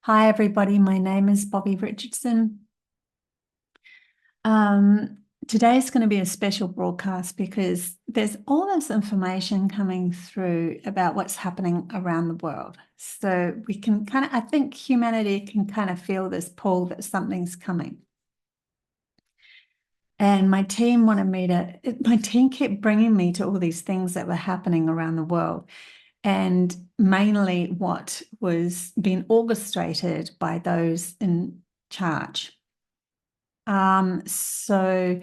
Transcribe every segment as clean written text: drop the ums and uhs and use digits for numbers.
Hi, everybody. My name is Bobby Richardson. Today is going to be a special broadcast because there's all this information coming through about what's happening around the world. So we can I think humanity can kind of feel this pull that something's coming. And my team kept bringing me to all these things that were happening around the world. And mainly what was being orchestrated by those in charge. So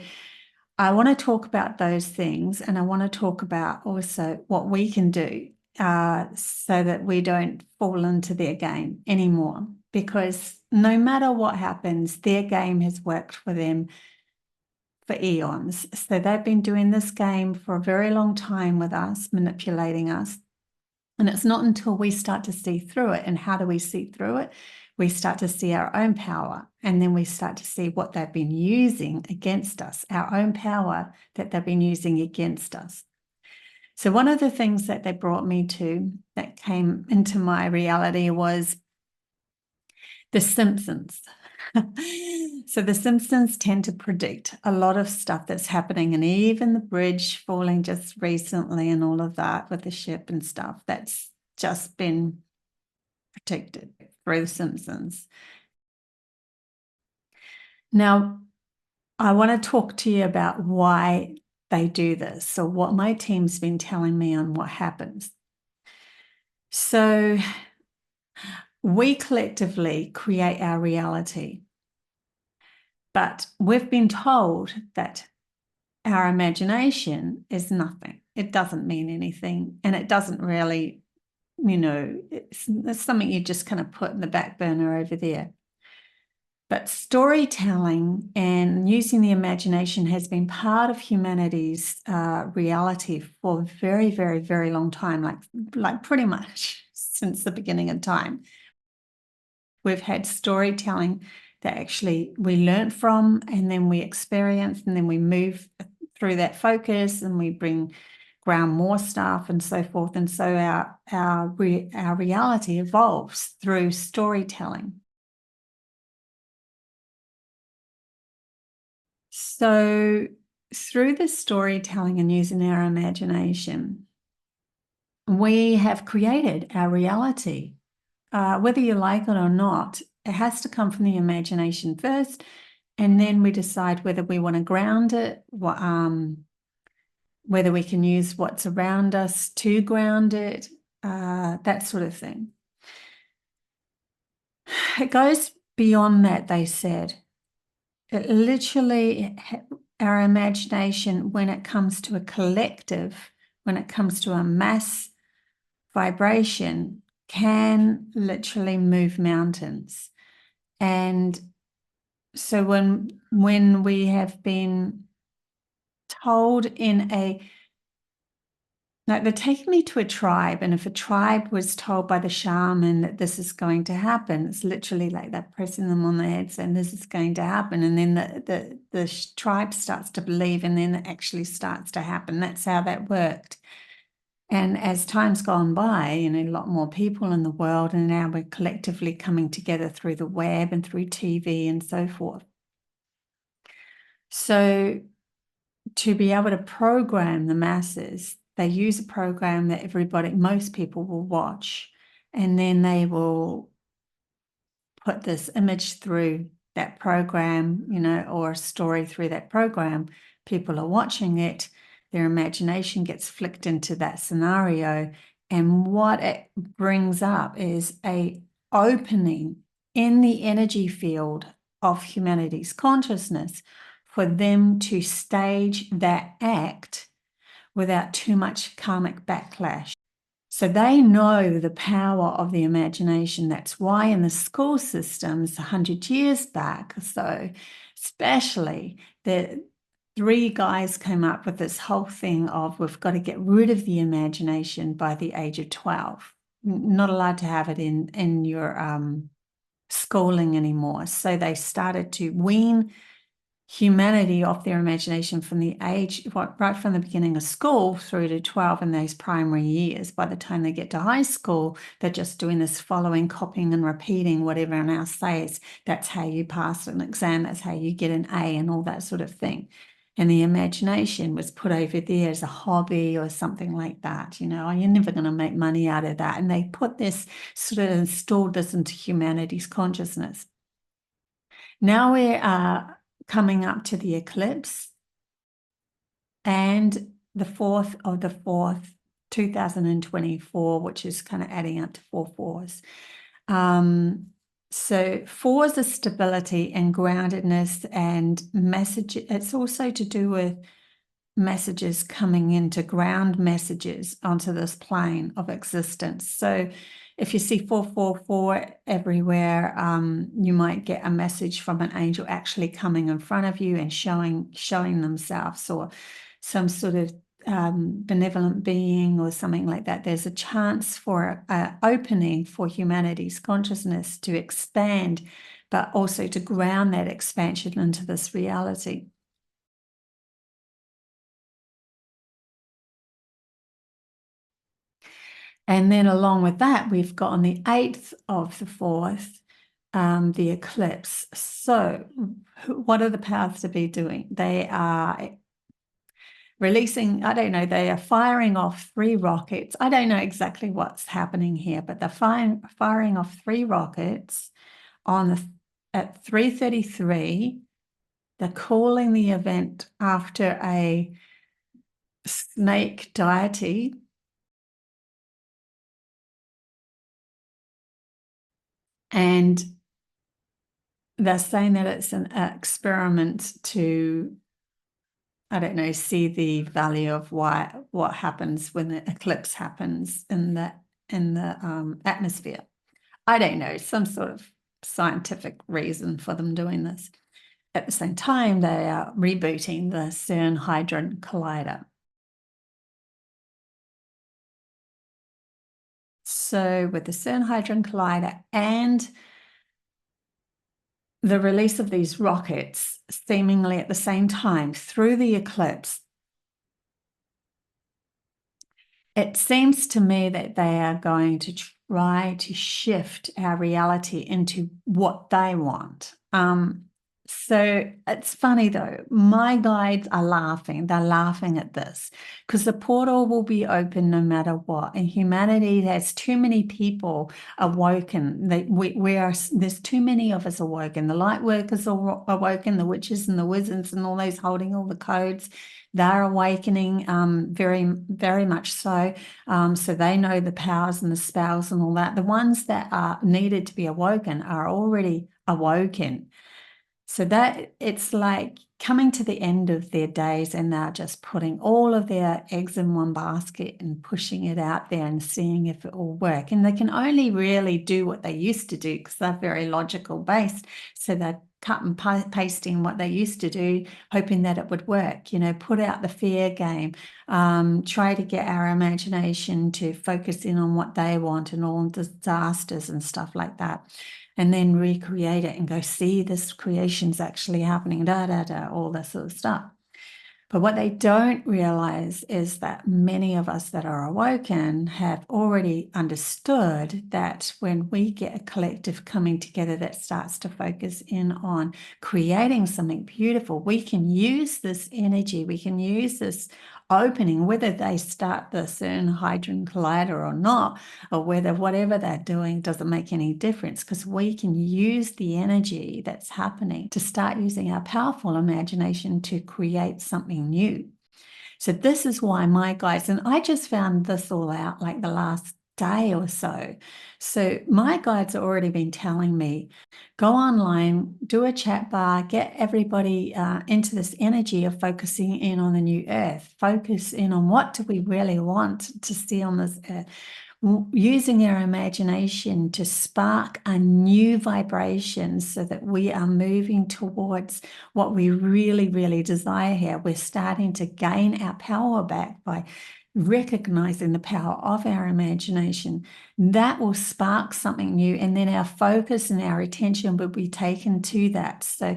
I want to talk about those things, and I want to talk about also what we can do so that we don't fall into their game anymore. Because no matter what happens, their game has worked for them for eons. So they've been doing this game for a very long time with us, manipulating us. And it's not until we start to see through it. And how do we see through it? We start to see our own power, and then we start to see what they've been using against us, our own power that they've been using against us. So one of the things that they brought me to that came into my reality was The Simpsons. So The Simpsons tend to predict a lot of stuff that's happening, and even the bridge falling just recently and all of that with the ship and stuff, that's just been predicted through The Simpsons. Now, I want to talk to you about why they do this. So what my team's been telling me on what happens. So we collectively create our reality, but we've been told that our imagination is nothing. It doesn't mean anything, and it doesn't really, it's something you just kind of put in the back burner over there. But storytelling and using the imagination has been part of humanity's reality for a very, very, very long time, like pretty much since the beginning of time. We've had storytelling that actually we learn from, and then we experience, and then we move through that focus, and we ground more stuff and so forth. And so our reality evolves through storytelling. So through the storytelling and using our imagination, we have created our reality. Whether you like it or not, it has to come from the imagination first, and then we decide whether we want to ground it, whether we can use what's around us to ground it, that sort of thing. It goes beyond that, they said. It literally, our imagination, when it comes to a collective, when it comes to a mass vibration, can literally move mountains. And so when we have been told they're taking me to a tribe, and if a tribe was told by the shaman that this is going to happen, it's literally like they're pressing them on the head saying this is going to happen, and then the tribe starts to believe, and then it actually starts to happen. That's how that worked. And as time's gone by, a lot more people in the world, and now we're collectively coming together through the web and through TV and so forth. So to be able to program the masses, they use a program that most people will watch, and then they will put this image through that program, or a story through that program. People are watching it, their imagination gets flicked into that scenario, and what it brings up is a opening in the energy field of humanity's consciousness for them to stage that act without too much karmic backlash. So they know the power of the imagination. That's why in the school systems 100 years back or so, especially, the 3 guys came up with this whole thing of we've got to get rid of the imagination by the age of 12. Not allowed to have it in your schooling anymore. So they started to wean humanity off their imagination from the age, right from the beginning of school through to 12 in those primary years. By the time they get to high school, they're just doing this following, copying and repeating what everyone else says. That's how you pass an exam. That's how you get an A and all that sort of thing. And the imagination was put over there as a hobby or something like that. You know, you're never going to make money out of that. And they put this, sort of installed this into humanity's consciousness. Now we are coming up to the eclipse and the 4th of the 4th, 2024, which is kind of adding up to 4 fours. So 4s are stability and groundedness and message. It's also to do with messages coming into ground messages onto this plane of existence. So if you see 444 everywhere, you might get a message from an angel actually coming in front of you and showing themselves, or some sort of benevolent being or something like that. There's a chance for an opening for humanity's consciousness to expand, but also to ground that expansion into this reality. And then along with that, we've got on the 8th of the 4th, the eclipse. So what are the powers to be doing? They are releasing, I don't know, they are firing off 3 rockets. I don't know exactly what's happening here, but they're firing off 3 rockets at 3:33. They're calling the event after a snake deity. And they're saying that it's an experiment to, I don't know, see the value of what happens when the eclipse happens in the atmosphere. I don't know, some sort of scientific reason for them doing this. At the same time, they are rebooting the CERN Hadron Collider. So with the CERN Hadron Collider and the release of these rockets seemingly at the same time through the eclipse, it seems to me that they are going to try to shift our reality into what they want. So it's funny though, my guides are laughing. They're laughing at this because the portal will be open no matter what. And humanity has too many people awoken. There's too many of us awoken. The light workers are awoken, the witches and the wizards and all those holding all the codes. They're awakening very, very much so. So they know the powers and the spells and all that. The ones that are needed to be awoken are already awoken. So that it's like coming to the end of their days and they're just putting all of their eggs in one basket and pushing it out there and seeing if it will work. And they can only really do what they used to do because they're very logical based. So they're cut and pasting what they used to do, hoping that it would work, you know, put out the fear game, try to get our imagination to focus in on what they want and all disasters and stuff like that. And then recreate it and go, see, this creation's actually happening, all that sort of stuff. But what they don't realize is that many of us that are awoken have already understood that when we get a collective coming together that starts to focus in on creating something beautiful, we can use this energy, we can use this opening, whether they start the CERN Hadron Collider or not, or whether whatever they're doing doesn't make any difference, because we can use the energy that's happening to start using our powerful imagination to create something new. So this is why my guides, and I just found this all out like the last day or so. So my guides have already been telling me, go online, do a chat bar, get everybody into this energy of focusing in on the new earth, focus in on what do we really want to see on this earth, using our imagination to spark a new vibration so that we are moving towards what we really, really desire here. We're starting to gain our power back by recognizing the power of our imagination. That will spark something new, and then our focus and our attention will be taken to that. So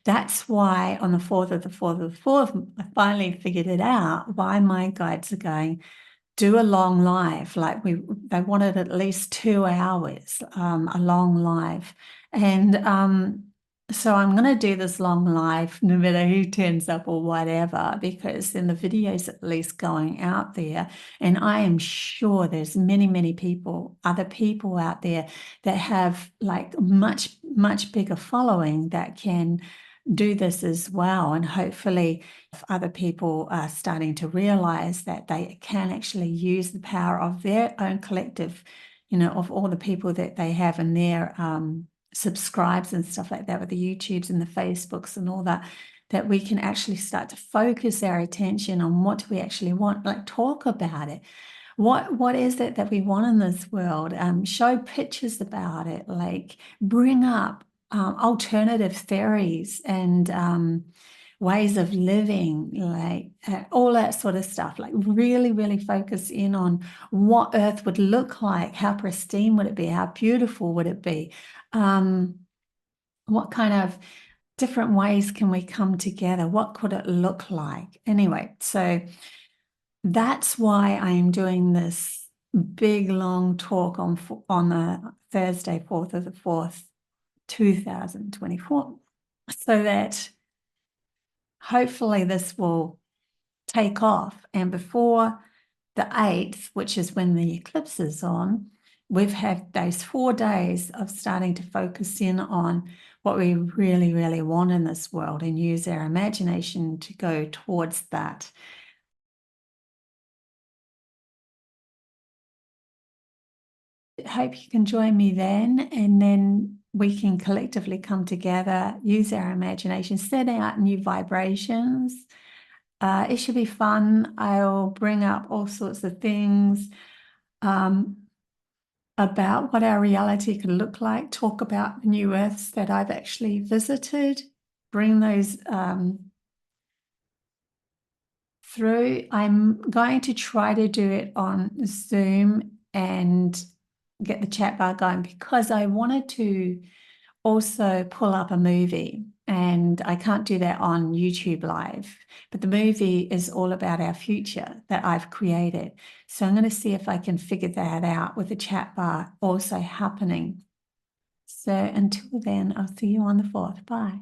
That's why on the 4th of the 4th of the 4th, I finally figured it out why my guides are going, do a long live. Like they wanted at least 2 hours, a long live. And so I'm going to do this long live no matter who turns up or whatever, because then the video's at least going out there. And I am sure there's many, many people, other people out there that have like much, much bigger following that can do this as well. And hopefully if other people are starting to realize that they can actually use the power of their own collective, of all the people that they have in their subscribes and stuff like that, with the YouTubes and the Facebooks and all that, that we can actually start to focus our attention on what we actually want, like talk about it. What is it that we want in this world? Show pictures about it, like bring up alternative theories and ways of living, like all that sort of stuff. Like really, really focus in on what Earth would look like, how pristine would it be, how beautiful would it be, what kind of different ways can we come together, what could it look like? Anyway, so that's why I am doing this big long talk on the Thursday, 4th of the 4th, 2024, so that hopefully this will take off. And before the 8th, which is when the eclipse is on, we've had those 4 days of starting to focus in on what we really, really want in this world and use our imagination to go towards that. Hope you can join me then, and then we can collectively come together, use our imagination, set out new vibrations. It should be fun. I'll bring up all sorts of things about what our reality could look like, talk about the new Earths that I've actually visited, bring those through. I'm going to try to do it on Zoom and get the chat bar going, because I wanted to also pull up a movie, and I can't do that on YouTube Live, but the movie is all about our future that I've created. So I'm going to see if I can figure that out with the chat bar also happening. So until then, I'll see you on the 4th. Bye.